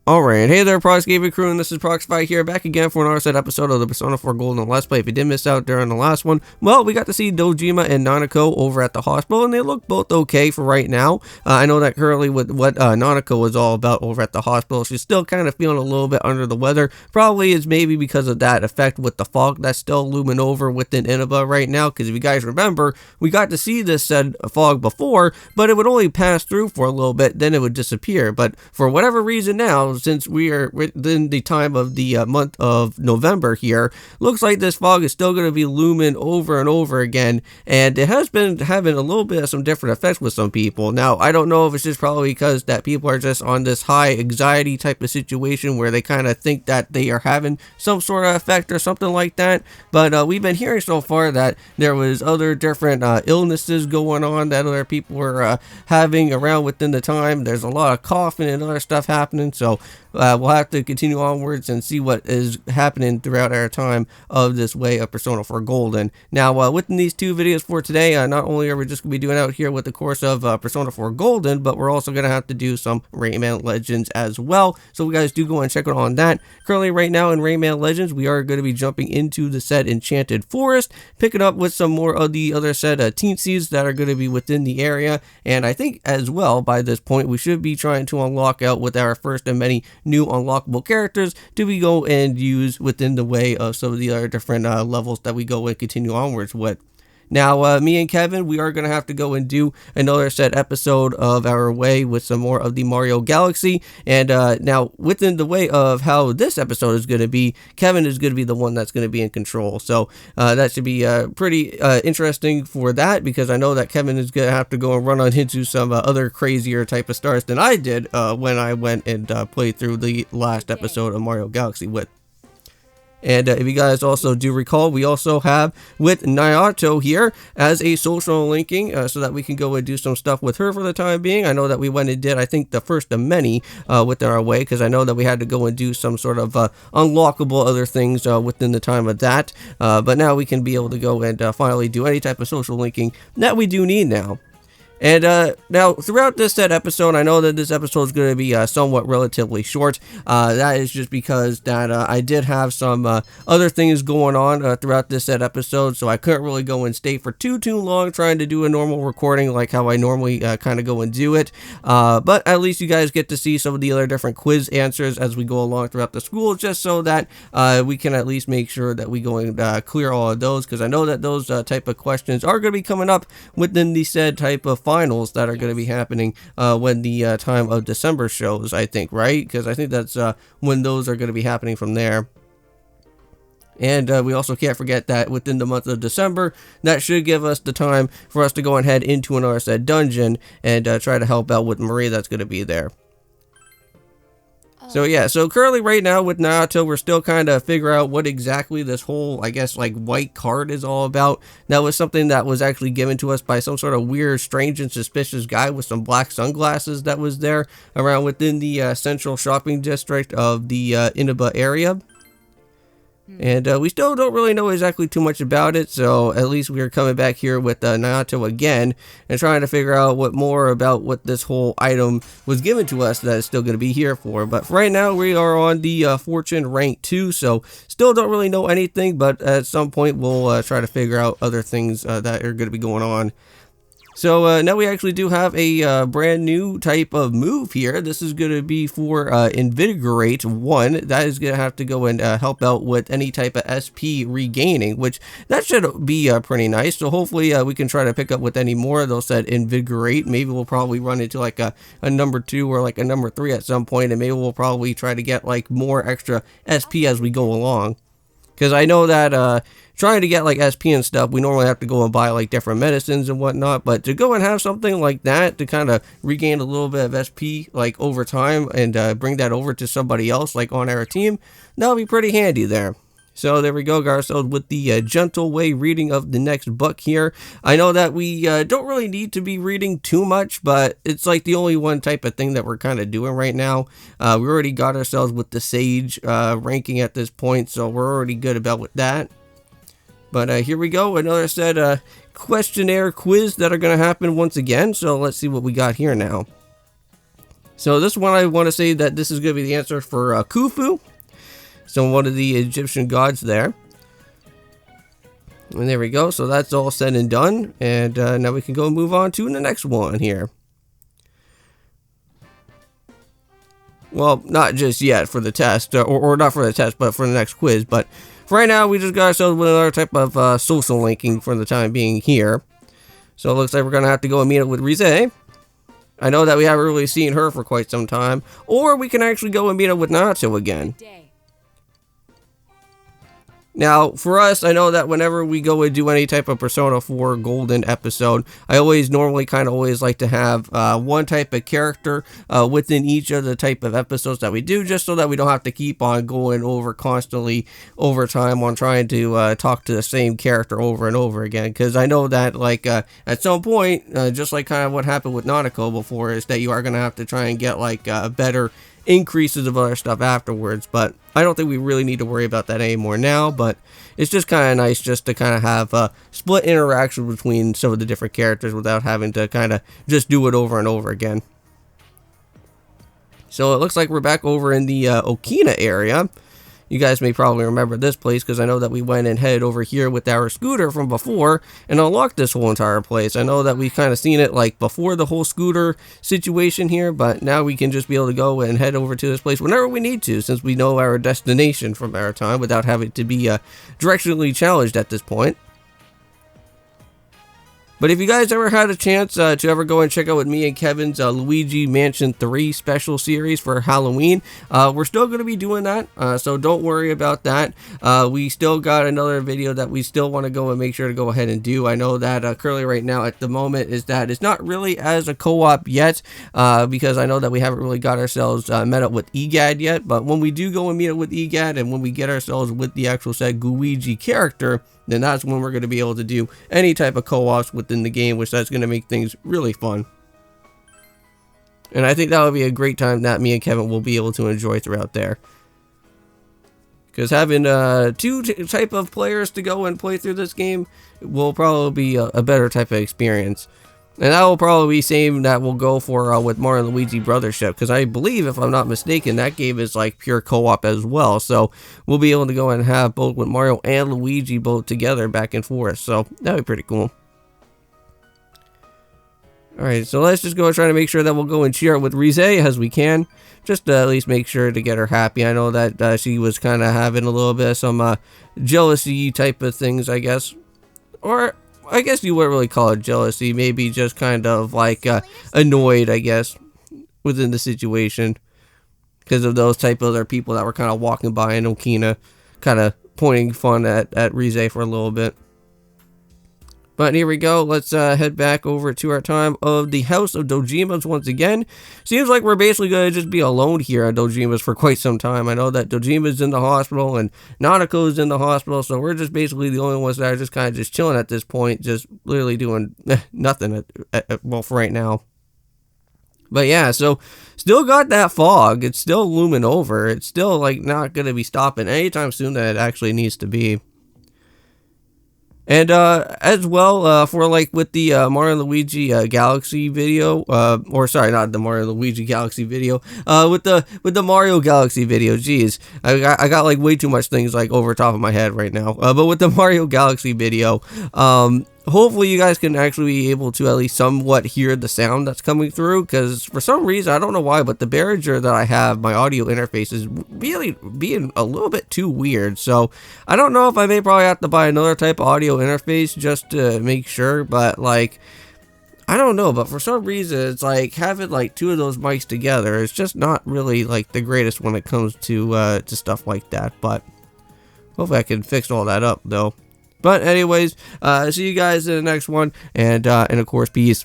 Alright, hey there Prox Gaming Crew, and this is Proxify here, back again for another set episode of the Persona 4 Golden Let's Play. If you did miss out during the last one, well, we got to see Dojima and Nanako over at the hospital, and they look both okay for right now. I know that currently with what Nanako was all about over at the hospital, she's still kind of feeling a little bit under the weather. Probably is maybe because of that effect with the fog that's still looming over within Inaba right now, because if you guys remember, we got to see this said fog before, but it would only pass through for a little bit, then it would disappear. But for whatever reason now, since we are within the time of the month of November here, looks like this fog is still going to be looming over and over again, and it has been having a little bit of some different effects with some people. Now, I don't know if it's just probably because that people are just on this high anxiety type of situation where they kind of think that they are having some sort of effect or something like that, but we've been hearing so far that there was other different illnesses going on that other people were having around within the time. There's a lot of coughing and other stuff happening, so we'll have to continue onwards and see what is happening throughout our time of this way of Persona 4 Golden. Now, within these two videos for today, not only are we just going to be doing out here with the course of Persona 4 Golden, but we're also going to have to do some Rayman Legends as well. So you guys do go and check out on that. Currently, right now in Rayman Legends, we are going to be jumping into the said Enchanted Forest, picking up with some more of the other said teensies that are going to be within the area. And I think as well, by this point, we should be trying to unlock out with our first and many new unlockable characters to we go and use within the way of some of the other different levels that we go and continue onwards with. Now, me and Kevin, we are going to have to go and do another set episode of our way with some more of the Mario Galaxy. And now, within the way of how this episode is going to be, Kevin is going to be the one that's going to be in control. So that should be pretty interesting for that, because I know that Kevin is going to have to go and run on into some other crazier type of stars than I did when I went and played through the last episode of Mario Galaxy with. And if you guys also do recall, we also have with Naoto here as a social linking so that we can go and do some stuff with her for the time being. I know that we went and did, I think, the first of many within our way, because I know that we had to go and do some sort of unlockable other things within the time of that. But now we can be able to go and finally do any type of social linking that we do need now. And now, throughout this said episode, I know that this episode is going to be somewhat relatively short. That is just because that I did have some other things going on throughout this said episode, so I couldn't really go and stay for too long trying to do a normal recording like how I normally kind of go and do it. But at least you guys get to see some of the other different quiz answers as we go along throughout the school, just so that we can at least make sure that we go and clear all of those, because I know that those type of questions are going to be coming up within the said type of finals that are going to be happening when the time of December shows, I think, right? Because I think that's when those are going to be happening from there. And we also can't forget that within the month of December, that should give us the time for us to go and head into another said dungeon and try to help out with Marie that's going to be there. So yeah, so currently right now with Naoto, we're still kind of figuring out what exactly this whole, I guess, like white card is all about. That was something that was actually given to us by some sort of weird, strange, and suspicious guy with some black sunglasses that was there around within the central shopping district of the Inaba area. And we still don't really know exactly too much about it, so at least we are coming back here with Naoto again and trying to figure out what more about what this whole item was given to us that is still going to be here for. But for right now, we are on the Fortune rank 2, so still don't really know anything, but at some point we'll try to figure out other things that are going to be going on. So now we actually do have a brand new type of move here. This is going to be for Invigorate 1. That is going to have to go and help out with any type of SP regaining, which that should be pretty nice. So hopefully we can try to pick up with any more of those that Invigorate. Maybe we'll probably run into like a number 2 or like a number 3 at some point, and maybe we'll probably try to get like more extra SP as we go along. Because I know that trying to get like SP and stuff, we normally have to go and buy like different medicines and whatnot. But to go and have something like that to kind of regain a little bit of SP like over time and bring that over to somebody else like on our team, that'll be pretty handy there. So there we go, Garfield, with the gentle way reading of the next book here. I know that we don't really need to be reading too much, but it's like the only one type of thing that we're kind of doing right now. We already got ourselves with the Sage ranking at this point, so we're already good about with that. But here we go, another set questionnaire quiz that are going to happen once again. So let's see what we got here now. So this one, I want to say that this is going to be the answer for Khufu. So one of the Egyptian gods there. And there we go. So that's all said and done. And now we can go move on to the next one here. Well, not just yet for the test, or not for the test, but for the next quiz. But for right now, we just got ourselves with another type of social linking for the time being here. So it looks like we're going to have to go and meet up with Rize. I know that we haven't really seen her for quite some time. Or we can actually go and meet up with Natsu again. Now, for us, I know that whenever we go and do any type of Persona 4 Golden episode, I normally kind of always like to have one type of character within each of the type of episodes that we do, just so that we don't have to keep on going over constantly over time on trying to talk to the same character over and over again. Because I know that, like, at some point, just like kind of what happened with Nanako before, is that you are going to have to try and get, like, better increases of other stuff afterwards, but I don't think we really need to worry about that anymore now. But it's just kind of nice just to kind of have a split interaction between some of the different characters without having to kind of just do it over and over again. So it looks like we're back over in the Okina area. You guys may probably remember this place because I know that we went and headed over here with our scooter from before and unlocked this whole entire place. I know that we've kind of seen it like before the whole scooter situation here, but now we can just be able to go and head over to this place whenever we need to, since we know our destination from our time without having to be directionally challenged at this point. But if you guys ever had a chance to ever go and check out with me and Kevin's Luigi Mansion 3 special series for Halloween, we're still going to be doing that, so don't worry about that. We still got another video that we still want to go and make sure to go ahead and do. I know that currently right now at the moment is that it's not really as a co-op yet, because I know that we haven't really got ourselves met up with EGAD yet, but when we do go and meet up with EGAD and when we get ourselves with the actual said Luigi character, then that's when we're going to be able to do any type of co-ops within the game, which that's going to make things really fun. And I think that would be a great time that me and Kevin will be able to enjoy throughout there. Because having two type of players to go and play through this game will probably be a better type of experience. And that will probably be same that we'll go for with Mario and Luigi Brothership, because I believe, if I'm not mistaken, that game is like pure co-op as well. So we'll be able to go and have both with Mario and Luigi both together back and forth. So that'd be pretty cool. Alright, so let's just go and try to make sure that we'll go and cheer with Rize as we can. Just to at least make sure to get her happy. I know that she was kind of having a little bit of some jealousy type of things, I guess. Or I guess you wouldn't really call it jealousy, maybe just kind of like annoyed, I guess, within the situation. Because of those type of other people that were kind of walking by in Okina, kind of pointing fun at Rize for a little bit. But here we go, let's head back over to our time of the House of Dojima's once again. Seems like we're basically going to just be alone here at Dojima's for quite some time. I know that Dojima's in the hospital and Nanako's in the hospital, so we're just basically the only ones that are just kind of just chilling at this point, just literally doing nothing, well, for right now. But yeah, so still got that fog, it's still looming over, it's still like not going to be stopping anytime soon that it actually needs to be. And as well, for like with the Mario and Luigi Galaxy video, or sorry, not the Mario and Luigi Galaxy video, with the Mario Galaxy video, geez, I got like way too much things like over top of my head right now. But with the Mario Galaxy video, hopefully you guys can actually be able to at least somewhat hear the sound that's coming through, because for some reason, I don't know why, but the Behringer that I have, my audio interface, is really being a little bit too weird. So I don't know if I may probably have to buy another type of audio interface just to make sure, but like, I don't know, but for some reason it's like having like two of those mics together, it's just not really like the greatest when it comes to stuff like that. But hopefully I can fix all that up though. But anyways, see you guys in the next one, and of course, peace.